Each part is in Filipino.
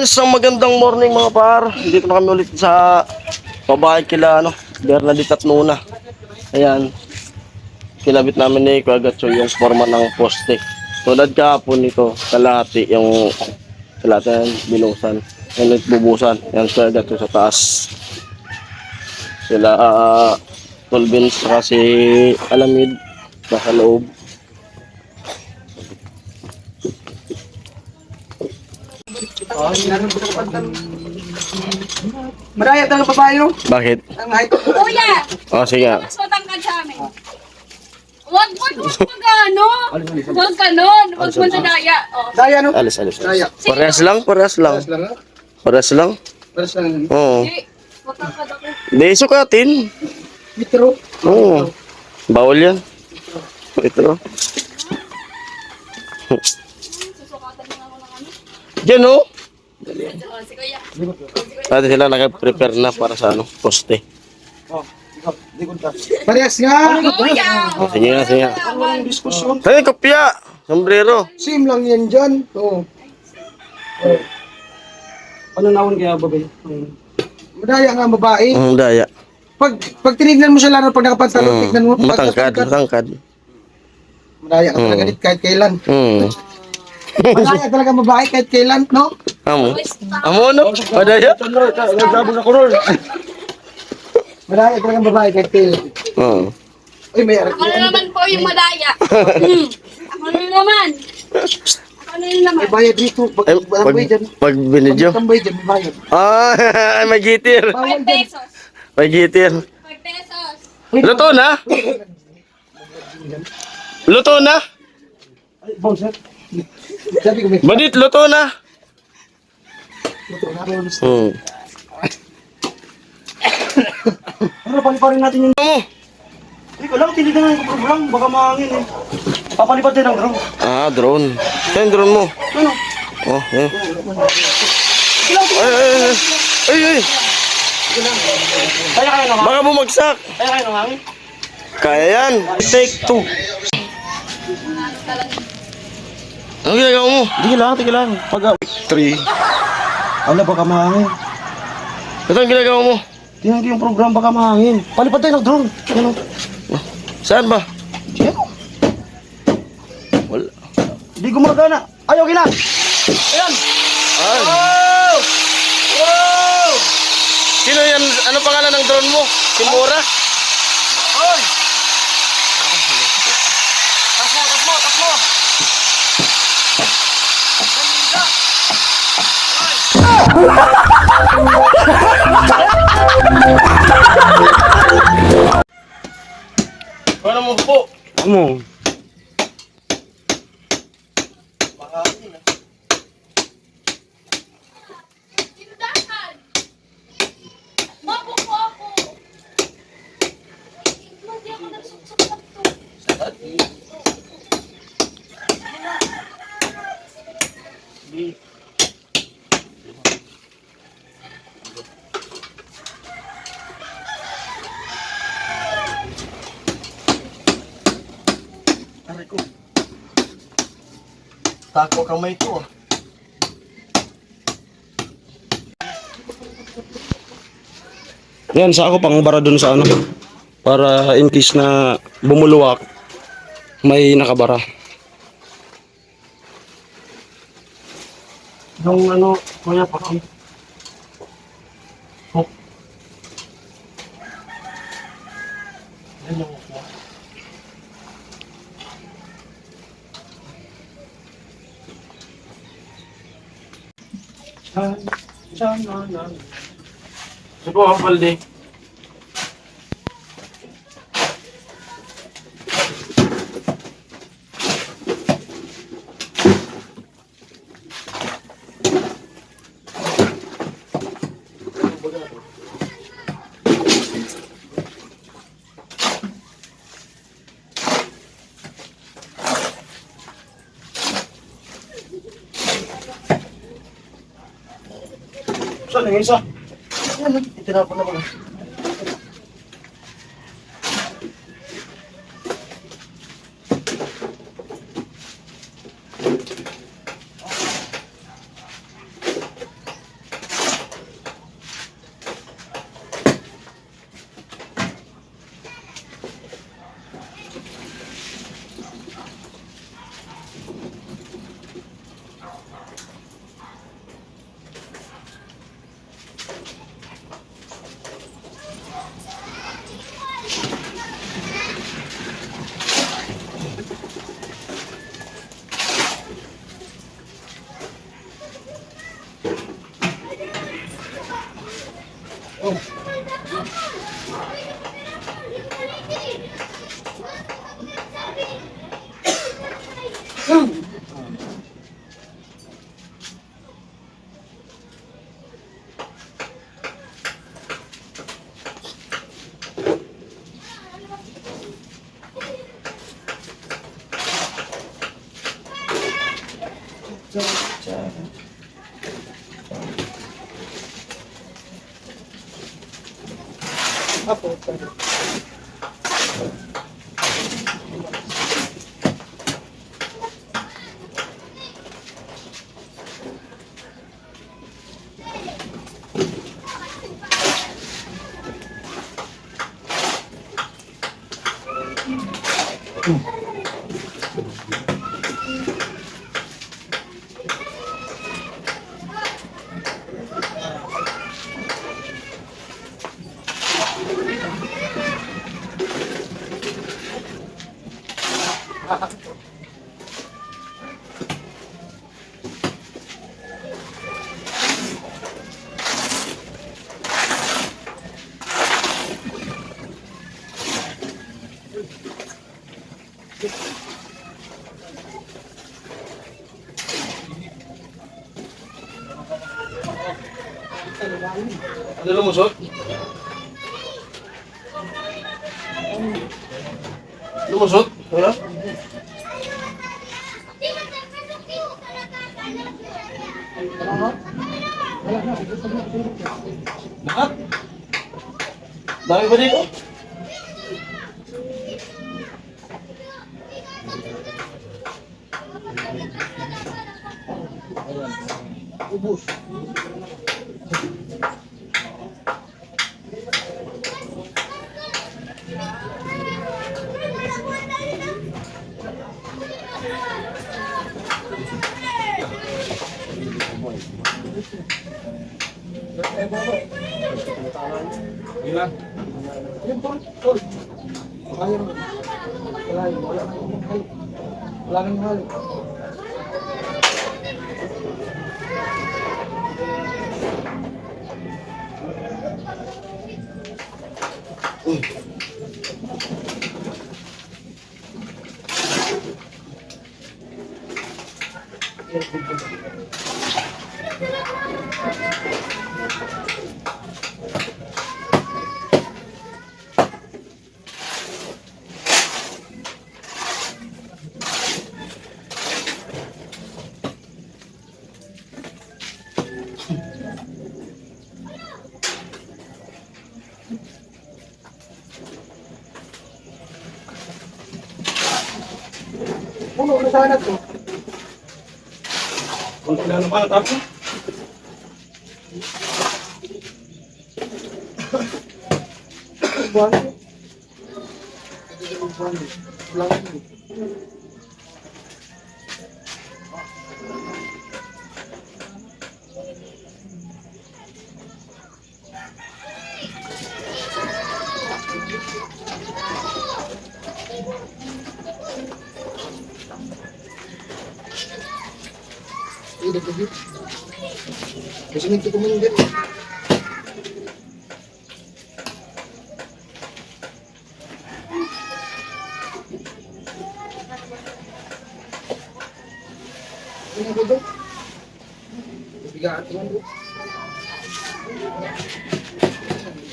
Isang magandang morning mga par. Dito na kami ulit sa babae kila Bernadette at Nuna. Ayan. Kinabit namin ni Kuagatso yung forma ng poste. Tulad kahapon nito, kalahati yung binusan. Yan bubusan. Yan Kuagatso sa taas. Sila Tolvins kasi Alamid nasa loob. Maraya talaga babae no? Bakit? Ang height. Kuya! Oh, sige. Mas matangkad sa amin. Huwag ano? Huwag ganon. Huwag mo na daya. Oh. Daya no? Alis. Daya. Parehas lang. Paras lang ha? Parehas lang. Paras lang. Oo. Hindi. Matangkad ako. Di, sukatin. Mitro. Oo. Bawal yan. Ito. Susukatan mo nga ako ng ano. Diyan, oh. Si Kuya. Dati sila nag-prepare na para sa poste. Parehas nga. Kuya! Oh, sige nga. Ang diskusyon. Ay, kopya. Sombrero. Same lang yan dyan. Oo. Ano naon kaya babae? Madaya nga ang babae. Daya. Pag tinignan mo siya lalo pag nakapantalon, tignan mo. Matangkad. Madaya ka talaga dit kahit kailan. Madaya talaga ang babae kahit kailan, no? Amo, no? Madaya? Nagsabi na kurol. Madaya talaga ang babae kahit kailan. Oo. Uy, may Ako na naman po yung madaya. Ako na naman. Ako na naman. may bayad dito. Pag tambay dyan. Pag binidyo. Tambay dyan, may bayad. Ah, may gitir. 5 pesos. May gitir. 5 pesos. Luto na? Luto na? Ay, bouncer. Sabi ko, may Badit, luto na. Ano, paliparin natin yung... Mo. Hindi ko lang, tinitingnan ko program, baka mahangin eh. Papalipad din ang drone. Drone. Saan yung drone mo? Ano? Oh, yan. Ay. Kaya kayo ng hangin? Baka bumagsak. Kaya kayo ng hangin? Kaya yan. Take 2. Ano ginagawa mo? Tige lang. Pag... 3. Ala, baka mahangin. Ito ang ginagawa mo? Tingnan ko yung program, baka mahangin. Palipad tayo ng drone. Ano? Saan ba? Diyan. Wala. Hindi gumagana. Ayaw, gina. Ayan. Ay. Wow! Sino yan? Ano pangalan ng drone mo? Si Mora? Oy! Tas mo. Ano mo po? Ano? Tindahan. Mabok po ako. Hindi ako nagsuksok na ito. Aray ko. Tako kamay ko ah. Yan, sa ako pang bara dun sa ano. Para in case na bumuluwak, may nakabara. Yung ano, kuya paki. Hook. Yan yung hook mo. Ito ang palde. Saan yung isa? Itinapon na mga. Oh. Apo. Ano lumusot? Lumusot? Wala? Lahat? Dami ba dito? Ubus. Ilan? Yun po, tol. Kaya mo. Wala nang halo. Wala nang halo. Puno na sana to. Kung kailan pa natapos? Buwan. Buwan. Wala nang. Ini dah begitu. Kasi nito ko man din. Ini ko do. Bigaan ko man do.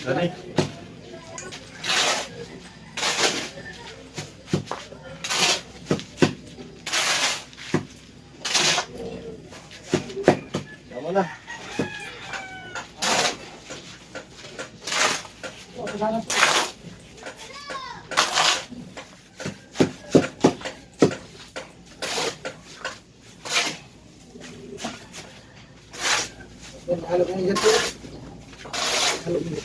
Dali. Tama na. Halo ko niyan po. Halo ko.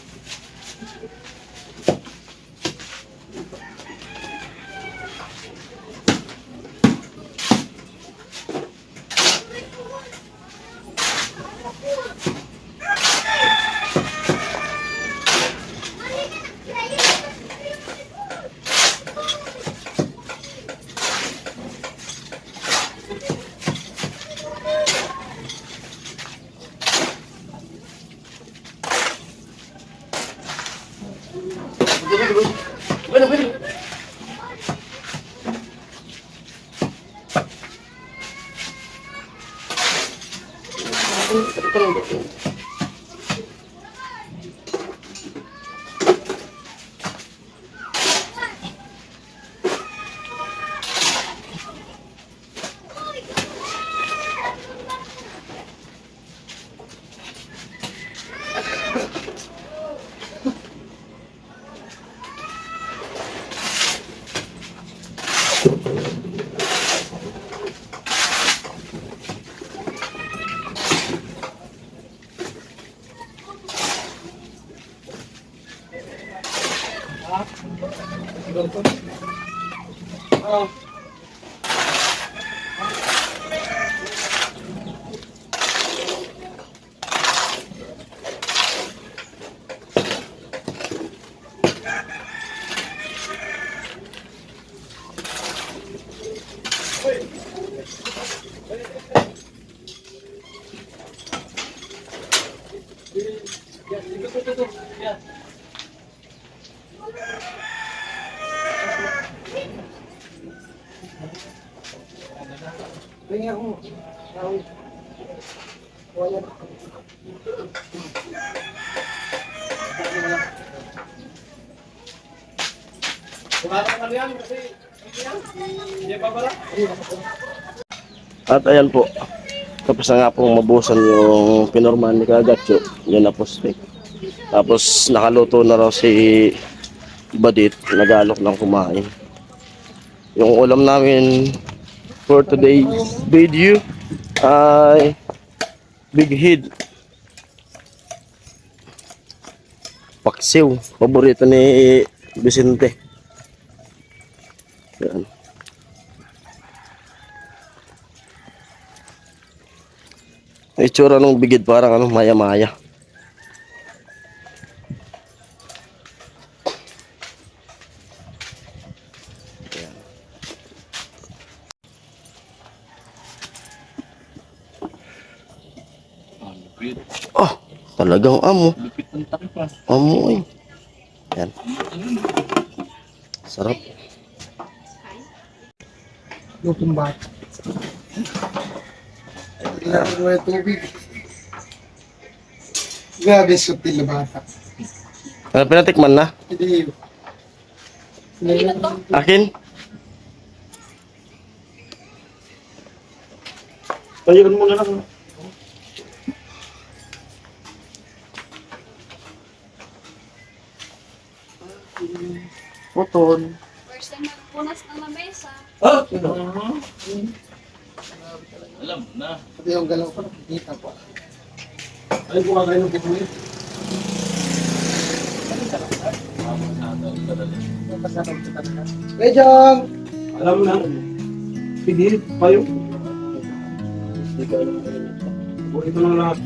Tingnan mo. At ayan po. Tapos na nga pong mabusan yung pinormahan ni Kagatcho. Yan na po steak. Tapos nakaluto na raw si Badit. Nagalok lang kumain. Yung ulam namin for today's video ay big head. Paksiw. Paborito ni Vicente. Yan. Ang itsura ng bigid parang ano, maya-maya. Ayan. Oh, talagang amo. Amo eh. Yan. Sarap. Lutong bata. Tingnan mo yung tubig. Grabe sutil na bata. Pinatikman na? Hindi. Akin? Payuan mo na lang. Puton. First time nagpunas ng lamesa. Pati yung galaw ko nakikita ko. Ay, buka kayo ng pituloy. Bejong! Alam mo na. Pigil, payo. Hindi ka alam. Ito lang lahat.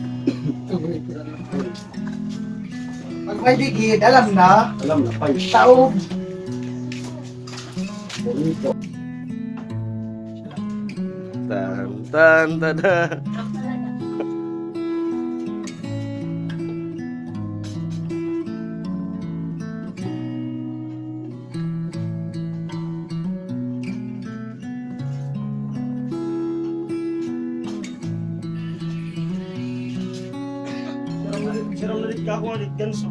Pag may bigid, alam na. Alam na, payo. Taob. Tan tan tada. Sarang nalit ka ako alit ganso.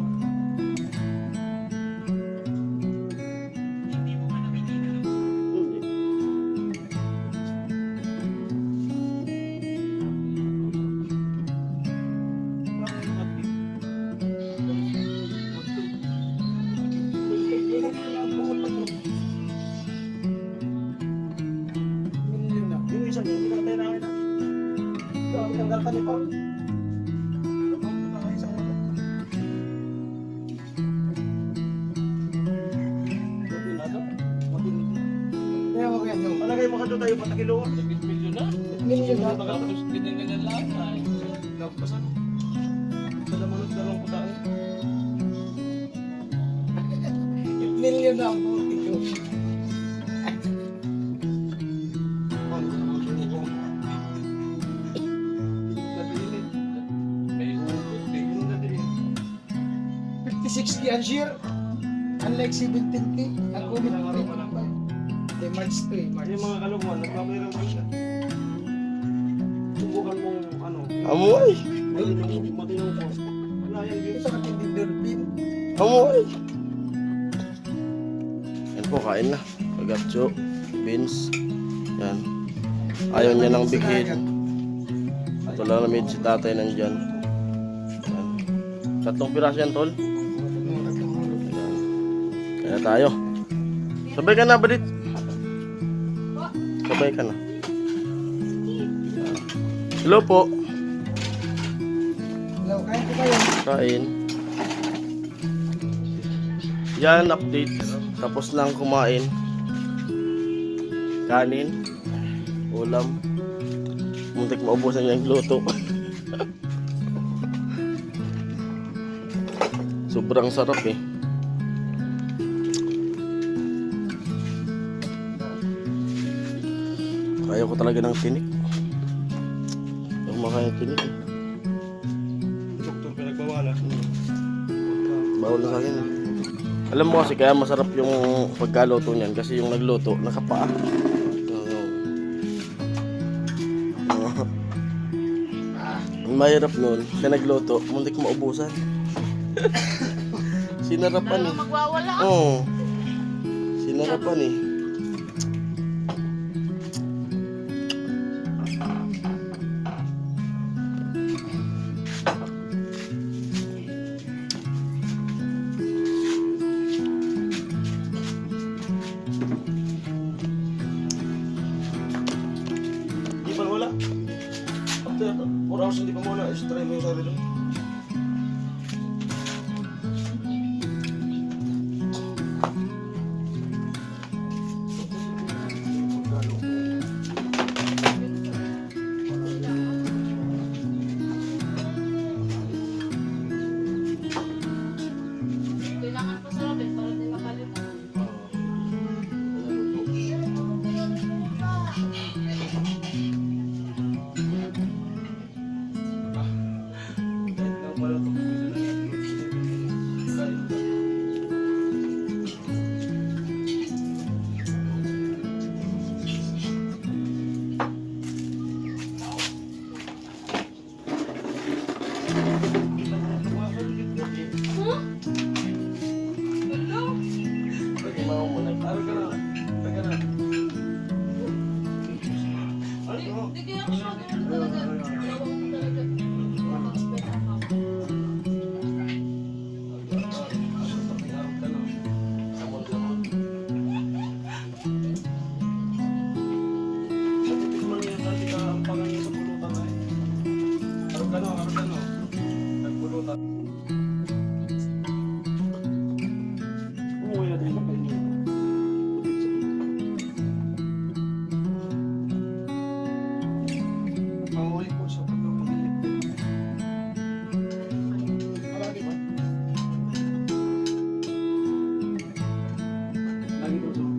Yung isa niya, hindi ka tayo nakita. Ang tanggal ka ni Paul. Kaya mo kaya yung Palagay mo ka doon tayo patakilo. milyon na. Nagpasan. Sa damanot dalawang putaan. Milyon na ang buti ko. May ugot, may yun na din. 56K ang share. Unlike 17K. Ang ulit na rin. Hindi, March 2 eh. March. Yung mga kalumuan, nagpapayarang mo siya. Subukan mong ano. Amoy. Ito katinding dolphin. Amoy. Yan po, kain na. Pagatso, beans. Yan. Ayaw niya ng bighin. Ito lang namin si tatay nandyan. Yan. 3 piraso yan, tol. Ayan. Kaya tayo. Sabay ka na, Balit. Sabay ka na. Hello po. Hello, kain po kayo. Kain. Yan, update. Tapos lang kumain. Kanin. Ulam. Muntik maubusan niya yung luto. Sobrang sarap eh. Kaya ko talaga ng tinik. Yung makain tinik eh. Doktor, pinagbawala. Bawal na sa akin eh. Alam mo kasi kaya masarap yung pagkaluto niyan kasi yung nagluto nakapaa. Ang mahirap nun, siya nagluto, muntik maubusan. Sinarapan eh. Magwawala. Oo. Sinarapan eh. Di ba wala? After 4 hours hindi pa mawala. Try mo yung sarili. Kailangan pa sarapin para di makalimutan. Hindi kaya ako siya talaga. Dalawang mo talaga. Mahuli po siya pag pumilip. Marami ba? Lagi ko sa akin.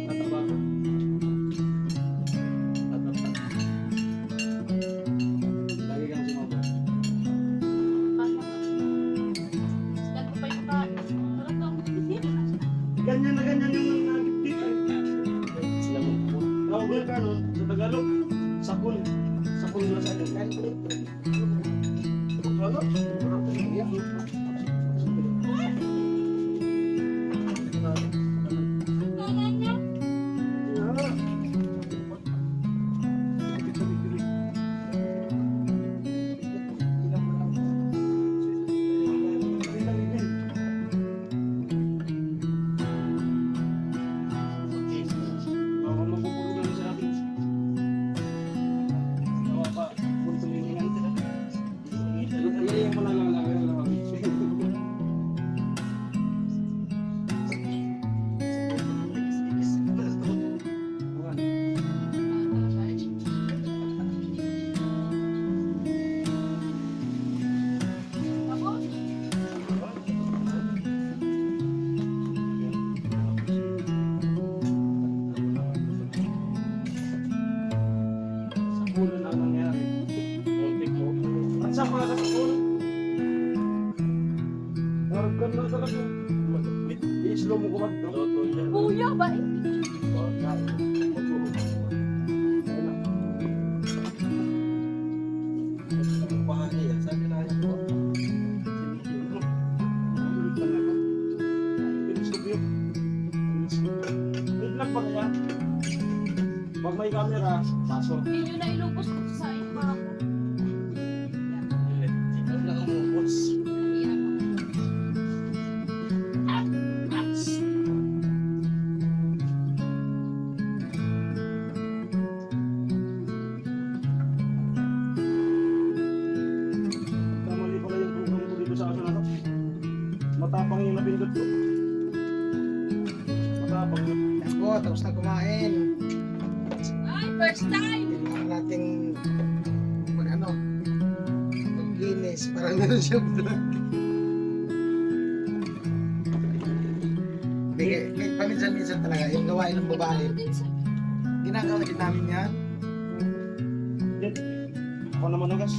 Tatabago. Lagi kang sumabot. Sila ko pa yung kain. Sarap daw. Ganyan na ganyan yung nagitip eh. Sila mo po. Tawag mo yung kanon sa Tagalog. Sakul. Sakul na sa akin. Ano? Ako magpupulugan sa akin. Tawa pa. Pultulingan sila. Iyayin mo na lang lang. Sakulan ang nangyari. Muntik mo. At sa mga sakulan. Naragkan lang talaga. I-slow mo kumad. Kuya ba eh? Pahali ah. Pag may camera, pasok. Yun yung nailubos ko sa iyo pa ako. Ano lang ang umubos? Kamali pala yung buhay mo dito sa akin, ano? Matapang yung napindot ko. Matapang yun. Ako, tapos na kumain. Ay, first time! Kailangan nating mag-ano, maglinis. Parang meron siyang vlog. May paminsan-minsan talaga, yung gawain ng babae. Ginagawa din namin yan. Ako naman, Agas.